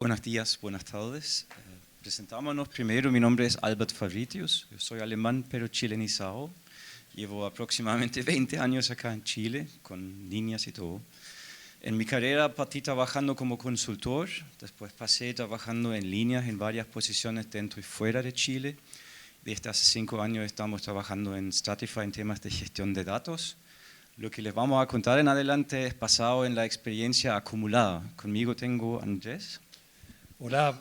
Buenos días, buenas tardes. Presentámonos primero, mi nombre es Albert Fabritius, yo soy alemán pero chilenizado. Llevo aproximadamente 20 años acá en Chile, con niñas y todo. En mi carrera partí trabajando como consultor, después pasé trabajando en líneas en varias posiciones dentro y fuera de Chile. Desde hace 5 años estamos trabajando en Stratify en temas de gestión de datos. Lo que les vamos a contar en adelante es basado en la experiencia acumulada. Conmigo tengo a Andrés. Hola,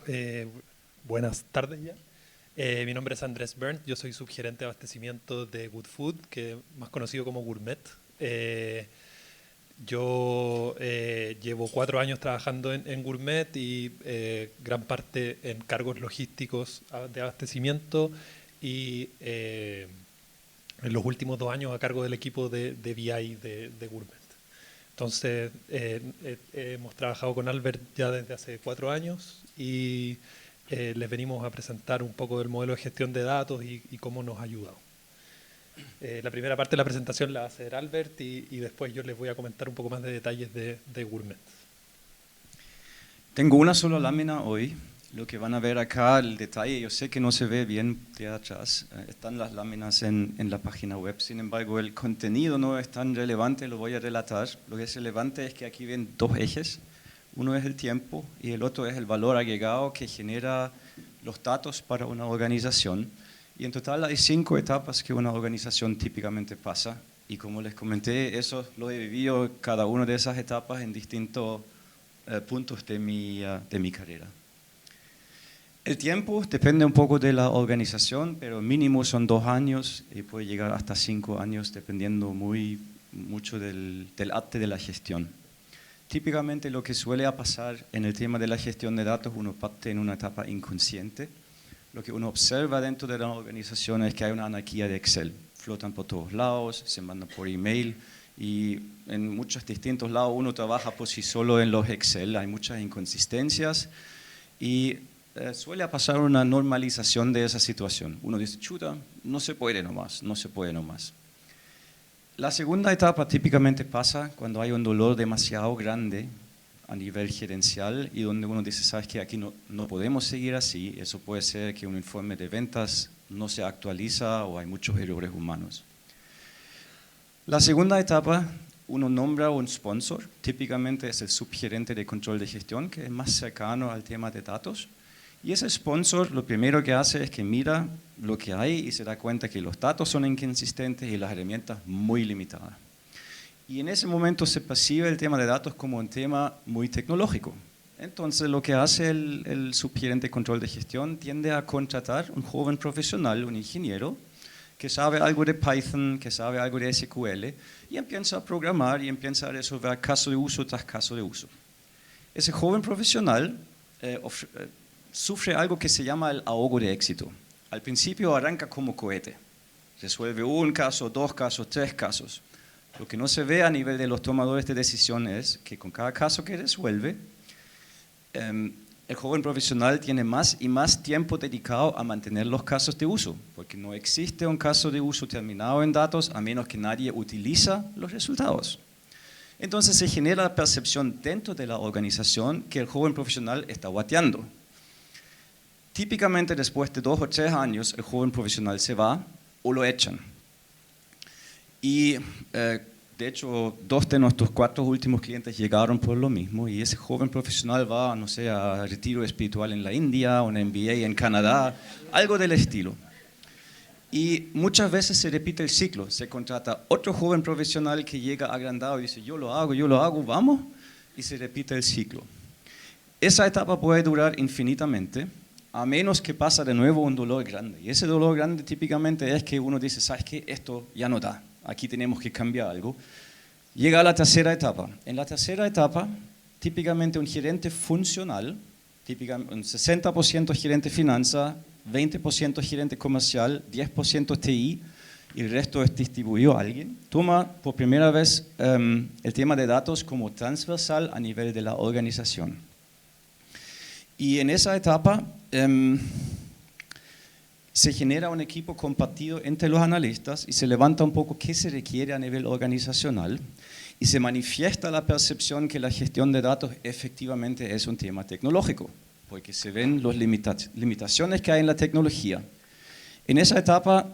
buenas tardes ya. Mi nombre es Andrés Berndt, yo soy subgerente de abastecimiento de Good Food, que más conocido como Gourmet. Yo llevo 4 años trabajando en Gourmet y gran parte en cargos logísticos de abastecimiento y en los últimos 2 años a cargo del equipo de BI de Gourmet. Entonces, hemos trabajado con Albert ya desde hace 4 años y les venimos a presentar un poco del modelo de gestión de datos y cómo nos ha ayudado. La primera parte de la presentación la va a hacer Albert y después yo les voy a comentar un poco más de detalles de Gourmet. Tengo una sola lámina hoy. Lo que van a ver acá, el detalle, yo sé que no se ve bien de atrás, están las láminas en la página web, sin embargo el contenido no es tan relevante, lo voy a relatar. Lo que es relevante es que aquí ven 2 ejes, uno es el tiempo y el otro es el valor agregado que genera los datos para una organización. Y en total hay 5 etapas que una organización típicamente pasa y como les comenté, eso lo he vivido cada una de esas etapas en distintos puntos de mi carrera. El tiempo depende un poco de la organización, pero mínimo son 2 años y puede llegar hasta 5 años dependiendo mucho del arte de la gestión. Típicamente lo que suele pasar en el tema de la gestión de datos, uno parte en una etapa inconsciente. Lo que uno observa dentro de la organización es que hay una anarquía de Excel. Flotan por todos lados, se mandan por email y en muchos distintos lados uno trabaja por sí solo en los Excel. Hay muchas inconsistencias y suele pasar una normalización de esa situación. Uno dice, chuta, no se puede nomás, no se puede nomás. La segunda etapa típicamente pasa cuando hay un dolor demasiado grande a nivel gerencial y donde uno dice, sabes que aquí no podemos seguir así. Eso puede ser que un informe de ventas no se actualiza o hay muchos errores humanos. La segunda etapa, uno nombra un sponsor, típicamente es el subgerente de control de gestión, que es más cercano al tema de datos. Y ese sponsor lo primero que hace es que mira lo que hay y se da cuenta que los datos son inconsistentes y las herramientas muy limitadas. Y en ese momento se percibe el tema de datos como un tema muy tecnológico. Entonces lo que hace el subgerente de control de gestión tiende a contratar un joven profesional, un ingeniero, que sabe algo de Python, que sabe algo de SQL, y empieza a programar y empieza a resolver caso de uso tras caso de uso. Ese joven profesional sufre algo que se llama el ahogo de éxito. Al principio arranca como cohete, resuelve 1 caso, 2 casos, 3 casos. Lo que no se ve a nivel de los tomadores de decisión es que con cada caso que resuelve, el joven profesional tiene más y más tiempo dedicado a mantener los casos de uso, porque no existe un caso de uso terminado en datos a menos que nadie utiliza los resultados. Entonces se genera la percepción dentro de la organización que el joven profesional está guateando. Típicamente después de 2 o 3 años el joven profesional se va o lo echan. Y de hecho 2 de nuestros 4 últimos clientes llegaron por lo mismo y ese joven profesional va, no sé, a retiro espiritual en la India, un MBA en Canadá, algo del estilo. Y muchas veces se repite el ciclo, se contrata otro joven profesional que llega agrandado y dice yo lo hago, vamos, y se repite el ciclo. Esa etapa puede durar infinitamente, a menos que pasa de nuevo un dolor grande. Y ese dolor grande típicamente es que uno dice, ¿sabes qué? Esto ya no da, aquí tenemos que cambiar algo. Llega a la tercera etapa. En la tercera etapa, típicamente un gerente funcional, un 60% gerente finanza, 20% gerente comercial, 10% TI y el resto es distribuido a alguien, toma por primera vez el tema de datos como transversal a nivel de la organización. Y en esa etapa se genera un equipo compartido entre los analistas y se levanta un poco qué se requiere a nivel organizacional y se manifiesta la percepción que la gestión de datos efectivamente es un tema tecnológico. porque se ven las limitaciones que hay en la tecnología. En esa etapa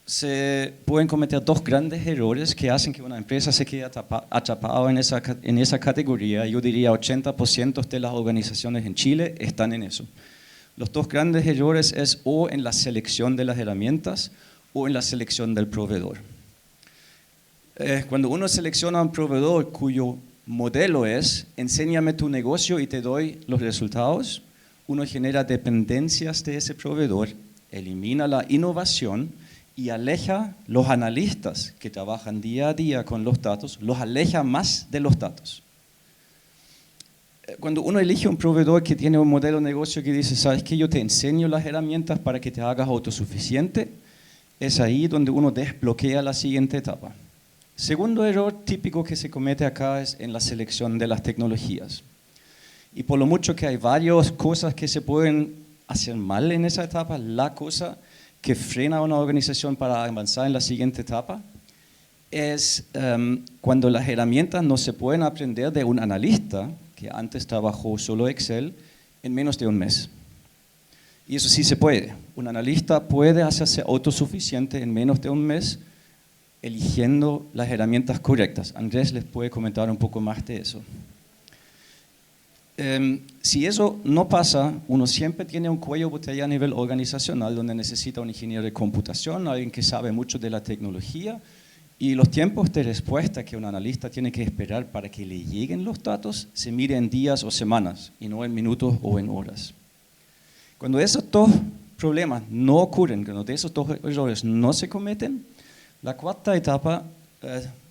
se pueden cometer dos grandes errores que hacen que una empresa se quede atrapada en esa categoría. Yo diría 80% de las organizaciones en Chile están en eso. Los dos grandes errores es o en la selección de las herramientas o en la selección del proveedor. Cuando uno selecciona un proveedor cuyo modelo es enséñame tu negocio y te doy los resultados, uno genera dependencias de ese proveedor, elimina la innovación y aleja los analistas que trabajan día a día con los datos, los aleja más de los datos. Cuando uno elige un proveedor que tiene un modelo de negocio que dice, ¿sabes qué? Yo te enseño las herramientas para que te hagas autosuficiente, es ahí donde uno desbloquea la siguiente etapa. Segundo error típico que se comete acá es en la selección de las tecnologías. Y por lo mucho que hay varias cosas que se pueden hacer mal en esa etapa, la cosa que frena a una organización para avanzar en la siguiente etapa es cuando las herramientas no se pueden aprender de un analista que antes trabajó solo Excel en menos de un mes. Y eso sí se puede. Un analista puede hacerse autosuficiente en menos de un mes eligiendo las herramientas correctas. Andrés les puede comentar un poco más de eso. Si eso no pasa, uno siempre tiene un cuello de botella a nivel organizacional donde necesita un ingeniero de computación, alguien que sabe mucho de la tecnología, y los tiempos de respuesta que un analista tiene que esperar para que le lleguen los datos se mide en días o semanas y no en minutos o en horas. Cuando esos dos problemas no ocurren, cuando esos dos errores no se cometen, la cuarta etapa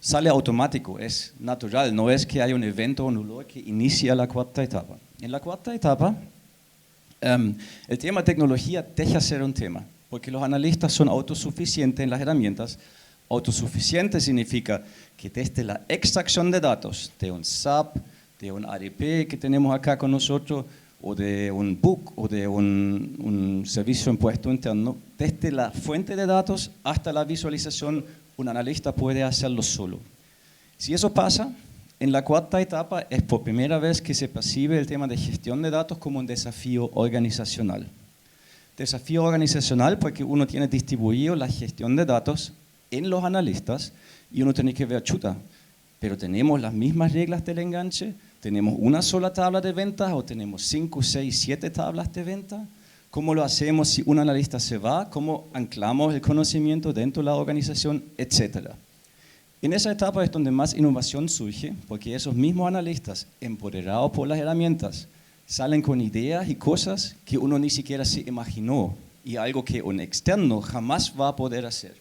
sale automático, es natural, no es que haya un evento nulo que inicia la cuarta etapa. En la cuarta etapa, el tema tecnología deja de ser un tema, porque los analistas son autosuficientes en las herramientas. Autosuficiente significa que desde la extracción de datos de un SAP, de un ADP que tenemos acá con nosotros, o de un book o de un servicio de impuesto interno, desde la fuente de datos hasta la visualización, un analista puede hacerlo solo. Si eso pasa, en la cuarta etapa es por primera vez que se percibe el tema de gestión de datos como un desafío organizacional. Desafío organizacional porque uno tiene distribuido la gestión de datos en los analistas y uno tiene que ver, chuta, pero tenemos las mismas reglas del enganche, tenemos una sola tabla de ventas o tenemos 5, 6, 7 tablas de venta. ¿Cómo lo hacemos si un analista se va? ¿Cómo anclamos el conocimiento dentro de la organización? Etcétera. En esa etapa es donde más innovación surge, porque esos mismos analistas, empoderados por las herramientas, salen con ideas y cosas que uno ni siquiera se imaginó y algo que un externo jamás va a poder hacer.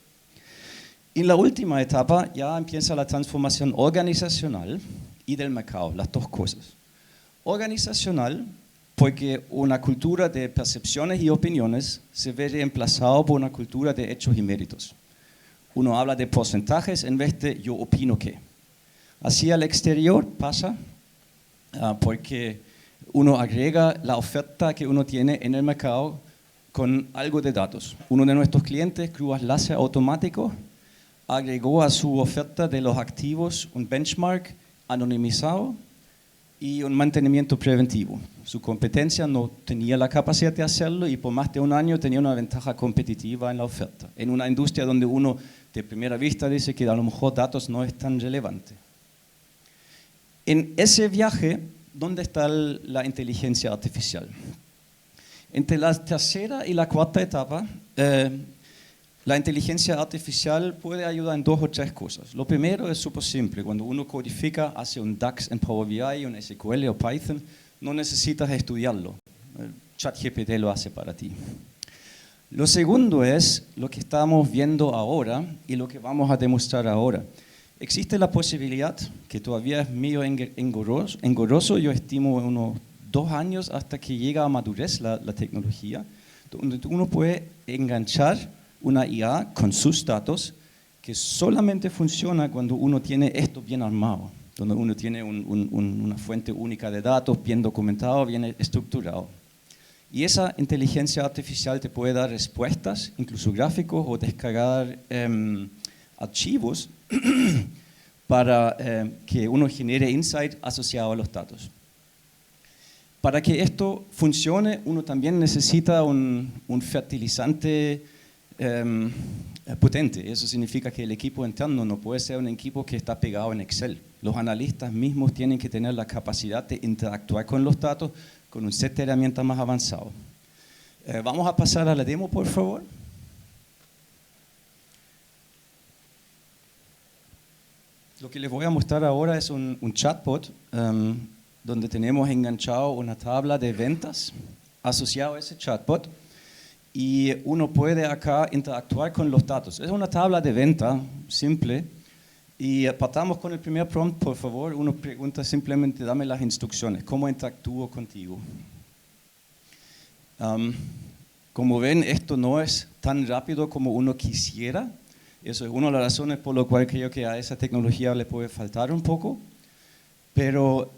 En la última etapa ya empieza la transformación organizacional y del mercado, las dos cosas. Organizacional, porque una cultura de percepciones y opiniones se ve reemplazado por una cultura de hechos y méritos. Uno habla de porcentajes en vez de yo opino qué. Así al exterior pasa porque uno agrega la oferta que uno tiene en el mercado con algo de datos. Uno de nuestros clientes, grúas láser automático, agregó a su oferta de los activos un benchmark anonimizado y un mantenimiento preventivo. Su competencia no tenía la capacidad de hacerlo y por más de un año tenía una ventaja competitiva en la oferta, en una industria donde uno de primera vista dice que a lo mejor datos no es tan relevante. En ese viaje, ¿dónde está la inteligencia artificial? Entre la tercera y la cuarta etapa, la inteligencia artificial puede ayudar en 2 o 3 cosas. Lo primero es súper simple. Cuando uno codifica, hace un DAX en Power BI, un SQL o Python, no necesitas estudiarlo. El ChatGPT lo hace para ti. Lo segundo es lo que estamos viendo ahora y lo que vamos a demostrar ahora. Existe la posibilidad, que todavía es medio engorroso, yo estimo unos 2 años hasta que llega a madurez la tecnología, donde uno puede enganchar una IA con sus datos que solamente funciona cuando uno tiene esto bien armado, donde uno tiene una fuente única de datos bien documentado, bien estructurado. Y esa inteligencia artificial te puede dar respuestas, incluso gráficos, o descargar archivos para que uno genere insight asociado a los datos. Para que esto funcione, uno también necesita un fertilizante potente. Eso significa que el equipo interno no puede ser un equipo que está pegado en Excel. Los analistas mismos tienen que tener la capacidad de interactuar con los datos con un set de herramientas más avanzado. Vamos a pasar a la demo, por favor. Lo que les voy a mostrar ahora es un chatbot donde tenemos enganchado una tabla de ventas asociado a ese chatbot y uno puede acá interactuar con los datos. Es una tabla de venta simple y partamos con el primer prompt, por favor. Uno pregunta simplemente, dame las instrucciones, ¿cómo interactúo contigo? Como ven, esto no es tan rápido como uno quisiera. Eso es una de las razones por las cuales creo que a esa tecnología le puede faltar un poco. Pero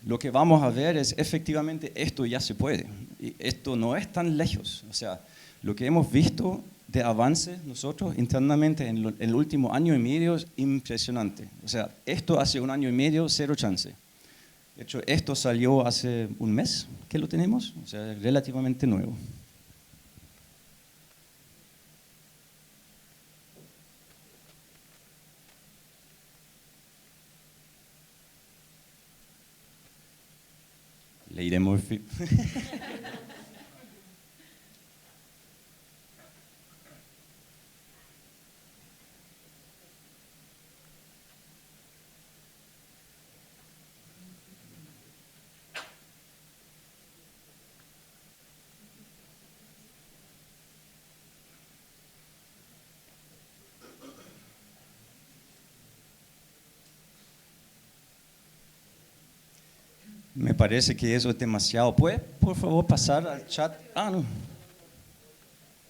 lo que vamos a ver es efectivamente esto ya se puede. Y esto no es tan lejos. O sea, lo que hemos visto de avance nosotros internamente en el último año y medio es impresionante. O sea, esto hace un año y medio, cero chance. De hecho, esto salió hace un mes que lo tenemos, o sea, es relativamente nuevo. Lady Murphy. Me parece que eso es demasiado. ¿Puede, por favor, pasar al chat? Ah, no.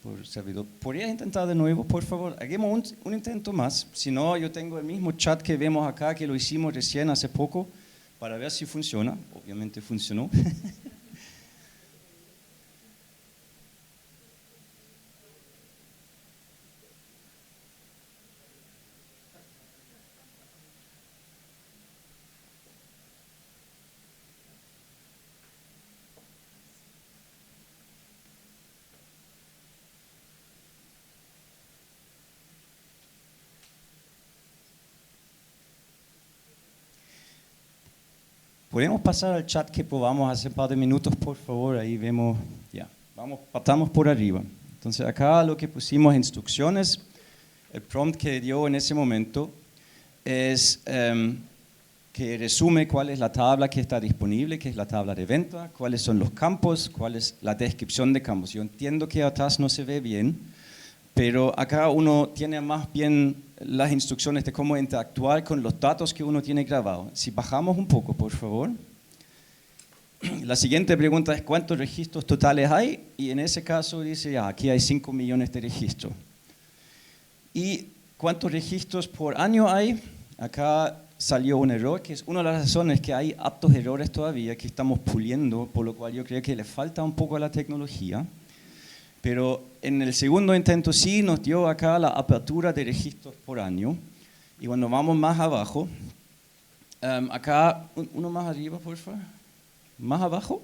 Por servidor. ¿Podrías intentar de nuevo, por favor? Hagamos un intento más. Si no, yo tengo el mismo chat que vemos acá, que lo hicimos recién hace poco, para ver si funciona. Obviamente funcionó. ¿Podemos pasar al chat que probamos hace un par de minutos, por favor? Ahí vemos, ya, partamos por arriba. Entonces acá lo que pusimos instrucciones, el prompt que dio en ese momento es que resume cuál es la tabla que está disponible, que es la tabla de venta, cuáles son los campos, cuál es la descripción de campos. Yo entiendo que atrás no se ve bien, pero acá uno tiene más bien las instrucciones de cómo interactuar con los datos que uno tiene grabado. Si bajamos un poco, por favor. La siguiente pregunta es ¿cuántos registros totales hay? Y en ese caso dice, ya, aquí hay 5 millones de registros. ¿Y cuántos registros por año hay? Acá salió un error, que es una de las razones que hay hartos errores todavía que estamos puliendo, por lo cual yo creo que le falta un poco a la tecnología. Pero en el segundo intento sí nos dio acá la apertura de registros por año. Y cuando vamos más abajo, acá, uno más arriba, por favor. Más abajo.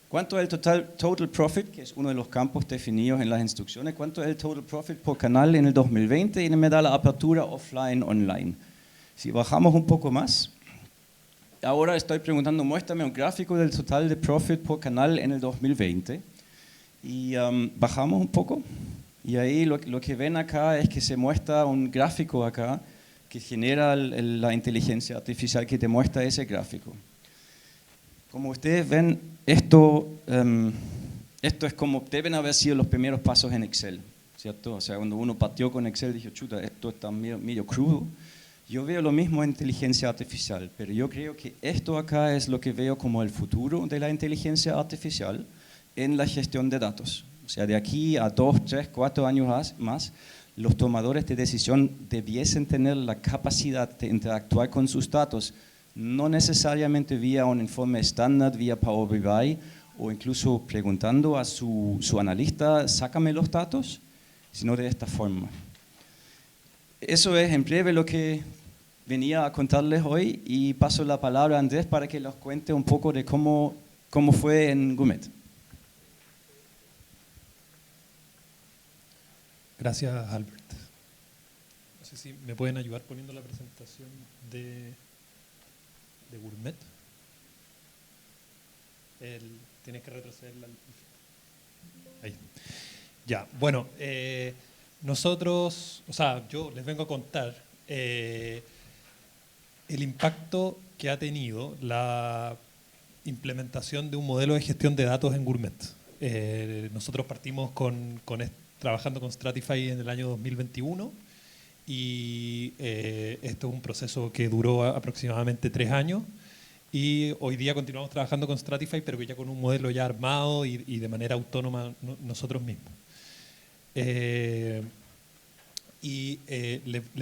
¿Cuánto es el total profit? Que es uno de los campos definidos en las instrucciones. ¿Cuánto es el total profit por canal en el 2020? Y me da la apertura offline, online. Si bajamos un poco más. Ahora estoy preguntando, muéstrame un gráfico del total de profit por canal en el 2020. Y bajamos un poco. Y ahí lo que ven acá es que se muestra un gráfico acá que genera la inteligencia artificial que te muestra ese gráfico. Como ustedes ven, esto es como deben haber sido los primeros pasos en Excel, ¿cierto? O sea, cuando uno partió con Excel, dijo, chuta, esto está medio crudo. Yo veo lo mismo en inteligencia artificial, pero yo creo que esto acá es lo que veo como el futuro de la inteligencia artificial en la gestión de datos. O sea, de aquí a 2, 3, 4 años más, los tomadores de decisión debiesen tener la capacidad de interactuar con sus datos, no necesariamente vía un informe estándar, vía Power BI, o incluso preguntando a su analista, sácame los datos, sino de esta forma. Eso es en breve lo que venía a contarles hoy y paso la palabra a Andrés para que nos cuente un poco de cómo fue en Gourmet. Gracias, Albert. No sé si me pueden ayudar poniendo la presentación de Gourmet. Tienes que retrocederla. Ahí. Ya, bueno, nosotros, o sea, yo les vengo a contar el impacto que ha tenido la implementación de un modelo de gestión de datos en Gourmet. Nosotros partimos trabajando con Stratify en el año 2021 y esto es un proceso que duró aproximadamente 3 años y hoy día continuamos trabajando con Stratify, pero ya con un modelo ya armado y de manera autónoma nosotros mismos. Les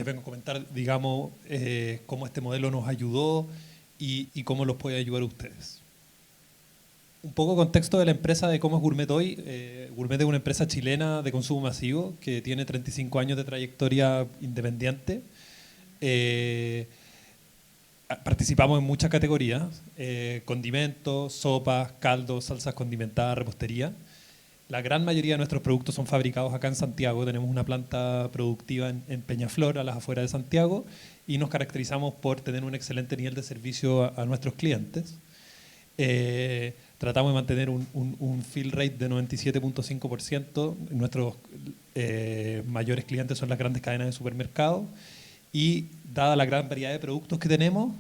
vengo a comentar, digamos, cómo este modelo nos ayudó y cómo los puede ayudar a ustedes. Un poco contexto de la empresa, de cómo es Gourmet hoy. Gourmet es una empresa chilena de consumo masivo que tiene 35 años de trayectoria independiente. Participamos en muchas categorías, condimentos, sopas, caldos, salsas condimentadas, repostería. La gran mayoría de nuestros productos son fabricados acá en Santiago. Tenemos una planta productiva en Peñaflor, a las afueras de Santiago, y nos caracterizamos por tener un excelente nivel de servicio a nuestros clientes. Tratamos de mantener un fill rate de 97.5%. Nuestros mayores clientes son las grandes cadenas de supermercados y dada la gran variedad de productos que tenemos,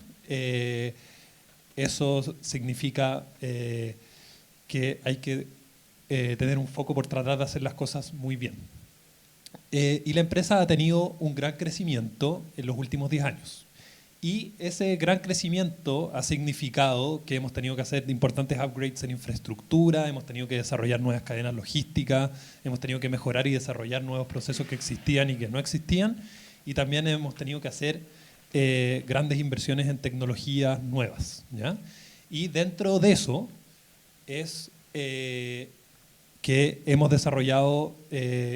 eso significa que hay que tener un foco por tratar de hacer las cosas muy bien. Y la empresa ha tenido un gran crecimiento en los últimos 10 años. Y ese gran crecimiento ha significado que hemos tenido que hacer importantes upgrades en infraestructura, hemos tenido que desarrollar nuevas cadenas logísticas, hemos tenido que mejorar y desarrollar nuevos procesos que existían y que no existían, y también hemos tenido que hacer grandes inversiones en tecnologías nuevas, ¿ya? Y dentro de eso es que hemos desarrollado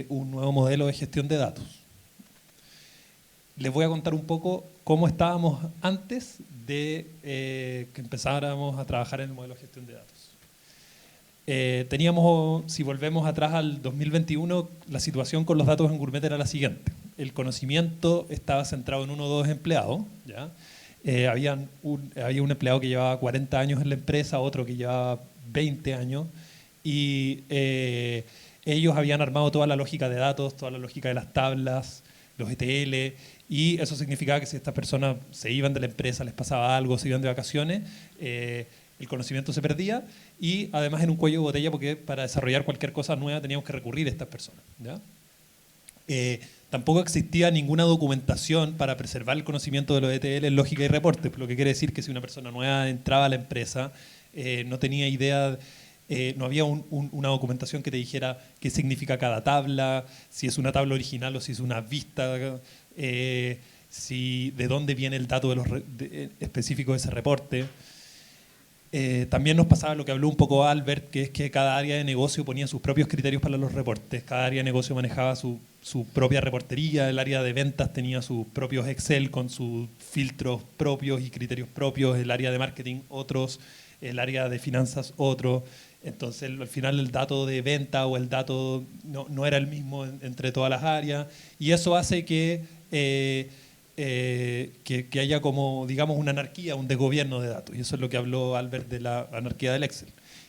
un nuevo modelo de gestión de datos. Les voy a contar un poco cómo estábamos antes de que empezáramos a trabajar en el modelo de gestión de datos. Si volvemos atrás al 2021, la situación con los datos en Gourmet era la siguiente. El conocimiento estaba centrado en 1 o 2 empleados, ¿ya? Había un empleado que llevaba 40 años en la empresa, otro que llevaba 20 años, y ellos habían armado toda la lógica de datos, toda la lógica de las tablas, los ETL, y eso significaba que si estas personas se iban de la empresa, les pasaba algo, se iban de vacaciones, el conocimiento se perdía y además en un cuello de botella porque para desarrollar cualquier cosa nueva teníamos que recurrir a estas personas, ¿ya? Tampoco existía ninguna documentación para preservar el conocimiento de los ETL en lógica y reportes, lo que quiere decir que si una persona nueva entraba a la empresa, no tenía idea, no había una documentación que te dijera qué significa cada tabla, si es una tabla original o si es una vista, de dónde viene el dato específico de ese reporte. También nos pasaba lo que habló un poco Albert, que es que cada área de negocio ponía sus propios criterios para los reportes. Cada área de negocio manejaba su propia reportería, el área de ventas tenía sus propios Excel con sus filtros propios y criterios propios, el área de marketing otros, el área de finanzas otro. Entonces al final el dato de venta o el dato no era el mismo entre todas las áreas y eso hace que haya como, digamos, una anarquía, un desgobierno de datos. Y eso es lo que habló Albert de la anarquía del Excel.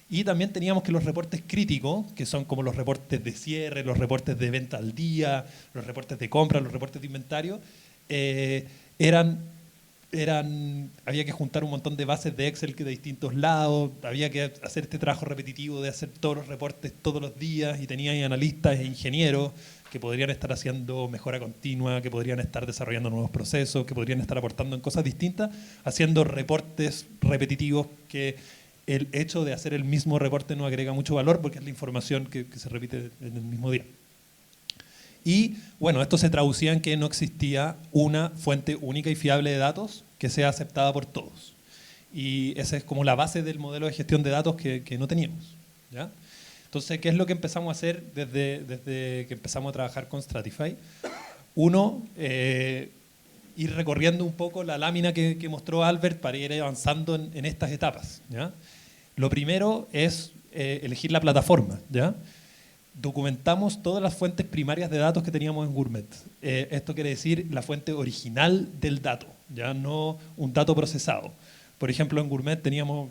Y también teníamos que los reportes críticos, que son como los reportes de cierre, los reportes de venta al día, los reportes de compra, los reportes de inventario, había que juntar un montón de bases de Excel de distintos lados, había que hacer este trabajo repetitivo de hacer todos los reportes todos los días y tenía ahí analistas e ingenieros que podrían estar haciendo mejora continua, que podrían estar desarrollando nuevos procesos, que podrían estar aportando en cosas distintas, haciendo reportes repetitivos que el hecho de hacer el mismo reporte no agrega mucho valor porque es la información que se repite en el mismo día. Y bueno, esto se traducía en que no existía una fuente única y fiable de datos que sea aceptada por todos. Y esa es como la base del modelo de gestión de datos que no teníamos, ¿ya? Entonces, ¿qué es lo que empezamos a hacer desde que empezamos a trabajar con Stratify? Uno, ir recorriendo un poco la lámina que mostró Albert para ir avanzando en estas etapas, ¿ya? Lo primero es elegir la plataforma, ¿ya? Documentamos todas las fuentes primarias de datos que teníamos en Gourmet. Esto quiere decir la fuente original del dato, ya no un dato procesado. Por ejemplo, en Gourmet teníamos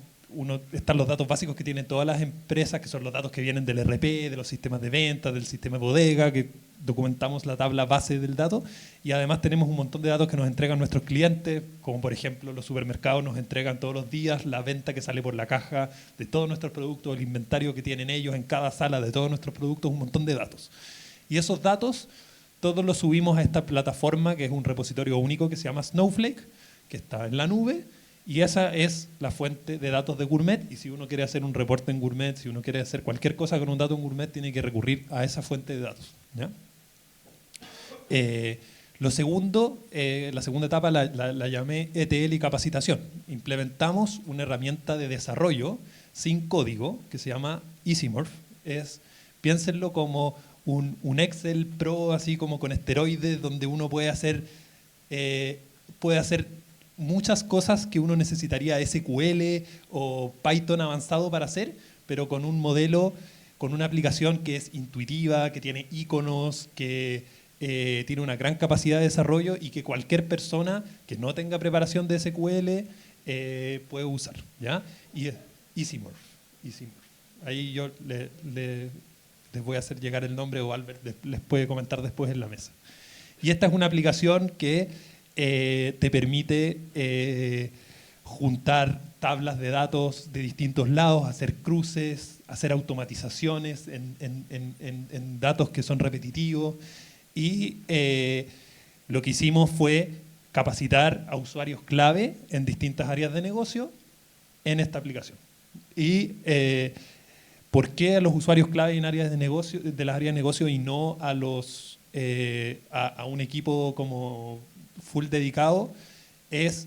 están los datos básicos que tienen todas las empresas, que son los datos que vienen del RP, de los sistemas de ventas, del sistema de bodega, que documentamos la tabla base del dato, y además tenemos un montón de datos que nos entregan nuestros clientes, como por ejemplo los supermercados nos entregan todos los días la venta que sale por la caja de todos nuestros productos, el inventario que tienen ellos en cada sala de todos nuestros productos, un montón de datos. Y esos datos todos los subimos a esta plataforma que es un repositorio único que se llama Snowflake, que está en la nube, y esa es la fuente de datos de Gourmet, y si uno quiere hacer un reporte en Gourmet, si uno quiere hacer cualquier cosa con un dato en Gourmet, tiene que recurrir a esa fuente de datos, ¿ya? Lo segundo, la segunda etapa la llamé ETL y capacitación. Implementamos una herramienta de desarrollo sin código que se llama Easymorph. Piénsenlo como un Excel Pro, así como con esteroides, donde uno puede hacer muchas cosas que uno necesitaría SQL o Python avanzado para hacer, pero con un modelo, con una aplicación que es intuitiva, que tiene iconos, que tiene una gran capacidad de desarrollo y que cualquier persona que no tenga preparación de SQL puede usar, ¿ya? Y Easymorph. Ahí yo les voy a hacer llegar el nombre, o Albert les puede comentar después en la mesa. Y esta es una aplicación que te permite juntar tablas de datos de distintos lados, hacer cruces, hacer automatizaciones en datos que son repetitivos. Y lo que hicimos fue capacitar a usuarios clave en distintas áreas de negocio en esta aplicación. ¿Y por qué a los usuarios clave en áreas de negocio, de las áreas de negocio, y no a un equipo como full dedicado? Es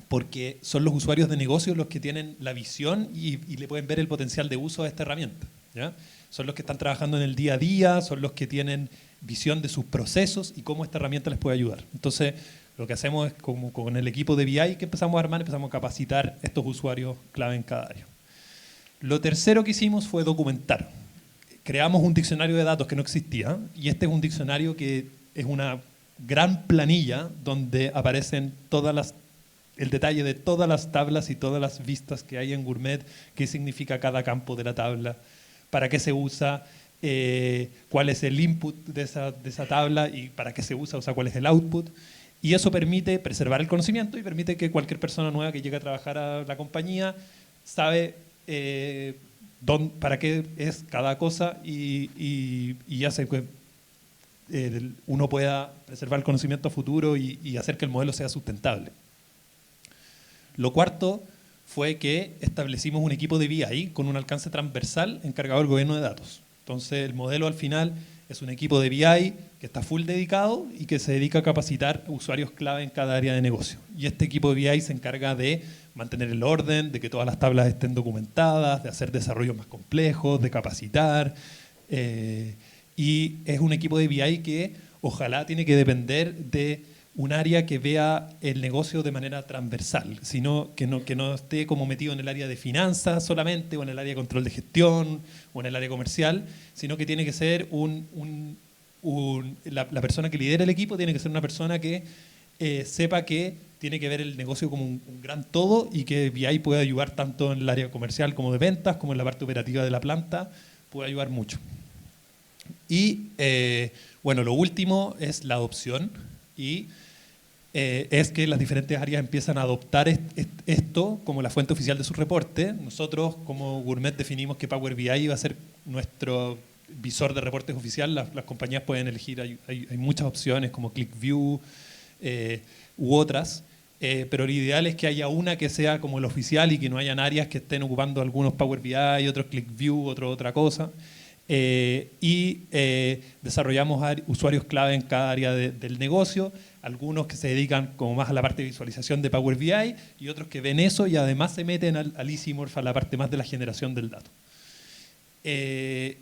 porque son los usuarios de negocio los que tienen la visión y le pueden ver el potencial de uso de esta herramienta, ¿ya? Son los que están trabajando en el día a día, son los que tienen visión de sus procesos y cómo esta herramienta les puede ayudar. Entonces, lo que hacemos es, como con el equipo de BI que empezamos a armar, empezamos a capacitar estos usuarios clave en cada área. Lo tercero que hicimos fue documentar. Creamos un diccionario de datos que no existía, y este es un diccionario que es una gran planilla donde aparecen el detalle de todas las tablas y todas las vistas que hay en Gourmet, qué significa cada campo de la tabla, para qué se usa, cuál es el input de esa tabla y para qué se usa, o sea, cuál es el output. Y eso permite preservar el conocimiento y permite que cualquier persona nueva que llegue a trabajar a la compañía sabe para qué es cada cosa y hace que uno pueda preservar el conocimiento a futuro y hacer que el modelo sea sustentable. Lo cuarto fue que establecimos un equipo de BI con un alcance transversal encargado del gobierno de datos. Entonces, el modelo al final es un equipo de BI que está full dedicado y que se dedica a capacitar usuarios clave en cada área de negocio. Y este equipo de BI se encarga de mantener el orden, de que todas las tablas estén documentadas, de hacer desarrollos más complejos, de capacitar. Y es un equipo de BI que ojalá tiene que depender de un área que vea el negocio de manera transversal, sino que no esté como metido en el área de finanzas solamente, o en el área de control de gestión, o en el área comercial, sino que tiene que ser la persona que lidera el equipo tiene que ser una persona que sepa que tiene que ver el negocio como un gran todo, y que BI puede ayudar tanto en el área comercial como de ventas, como en la parte operativa de la planta, puede ayudar mucho. Y bueno, lo último es la adopción, y es que las diferentes áreas empiezan a adoptar esto como la fuente oficial de su reporte. Nosotros como Gourmet definimos que Power BI va a ser nuestro visor de reportes oficial. Las compañías pueden elegir, hay muchas opciones como ClickView u otras, pero lo ideal es que haya una que sea como el oficial y que no hayan áreas que estén ocupando algunos Power BI, otros ClickView, otra cosa. Y desarrollamos usuarios clave en cada área del negocio, algunos que se dedican como más a la parte de visualización de Power BI y otros que ven eso y además se meten al Easymorph, a la parte más de la generación del dato. ¿Qué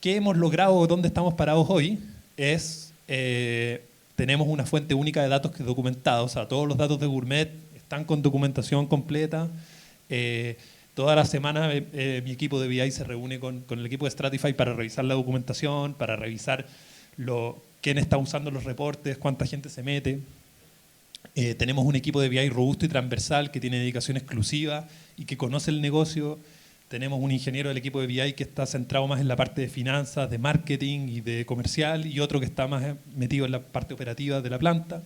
hemos logrado, dónde estamos parados hoy? Es tenemos una fuente única de datos que documentados, o sea, todos los datos de Gourmet están con documentación completa. Toda la semana mi equipo de BI se reúne con el equipo de Stratify para revisar la documentación, para revisar quién está usando los reportes, cuánta gente se mete. Tenemos un equipo de BI robusto y transversal que tiene dedicación exclusiva y que conoce el negocio. Tenemos un ingeniero del equipo de BI que está centrado más en la parte de finanzas, de marketing y de comercial, y otro que está más metido en la parte operativa de la planta.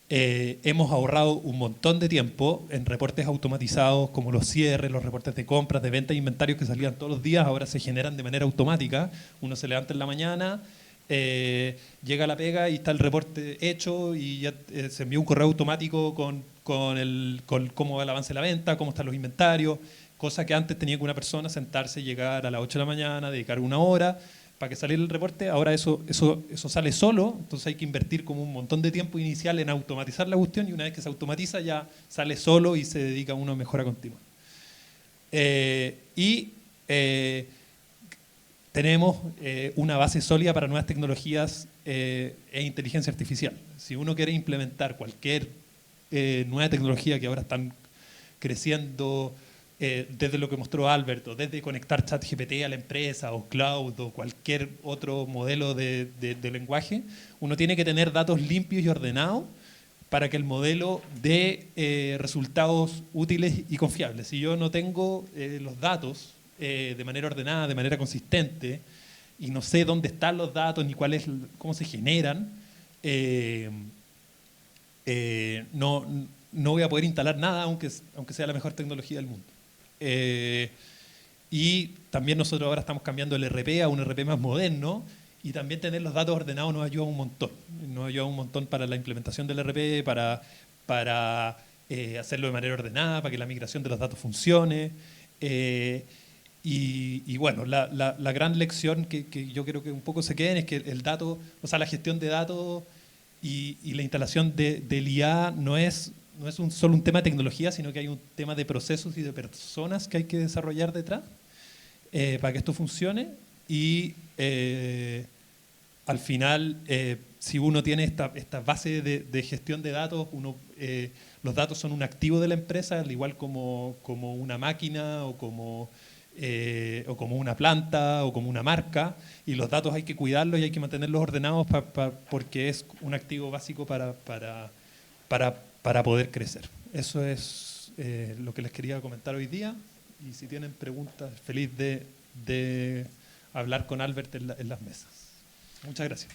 Hemos ahorrado un montón de tiempo en reportes automatizados como los cierres, los reportes de compras, de ventas e inventarios que salían todos los días, ahora se generan de manera automática. Uno se levanta en la mañana, llega a la pega y está el reporte hecho y ya se envía un correo automático con cómo va el avance de la venta, cómo están los inventarios, cosa que antes tenía que una persona sentarse, llegar a las 8 de la mañana, dedicar una hora para que saliera el reporte. Ahora eso sale solo, entonces hay que invertir como un montón de tiempo inicial en automatizar la cuestión, y una vez que se automatiza ya sale solo y se dedica a uno a mejora continua. Tenemos una base sólida para nuevas tecnologías e inteligencia artificial. Si uno quiere implementar cualquier nueva tecnología que ahora están creciendo, desde lo que mostró Alberto, desde conectar ChatGPT a la empresa o cloud o cualquier otro modelo de lenguaje, uno tiene que tener datos limpios y ordenados para que el modelo dé resultados útiles y confiables. Si yo no tengo los datos de manera ordenada, de manera consistente, y no sé dónde están los datos ni cómo se generan, no voy a poder instalar nada aunque sea la mejor tecnología del mundo. Y también nosotros ahora estamos cambiando el ERP a un ERP más moderno, y también tener los datos ordenados nos ayuda un montón. Nos ayuda un montón para la implementación del ERP, para hacerlo de manera ordenada, para que la migración de los datos funcione. Y bueno, la gran lección que yo creo que un poco se queden es que el dato, o sea, la gestión de datos y la instalación del IA no es solo un tema de tecnología, sino que hay un tema de procesos y de personas que hay que desarrollar detrás para que esto funcione. Y al final, si uno tiene esta base de gestión de datos, los datos son un activo de la empresa, al igual como una máquina o como una planta o como una marca, y los datos hay que cuidarlos y hay que mantenerlos ordenados porque es un activo básico para poder crecer. Eso es lo que les quería comentar hoy día, y si tienen preguntas, feliz de hablar con Albert en las mesas. Muchas gracias.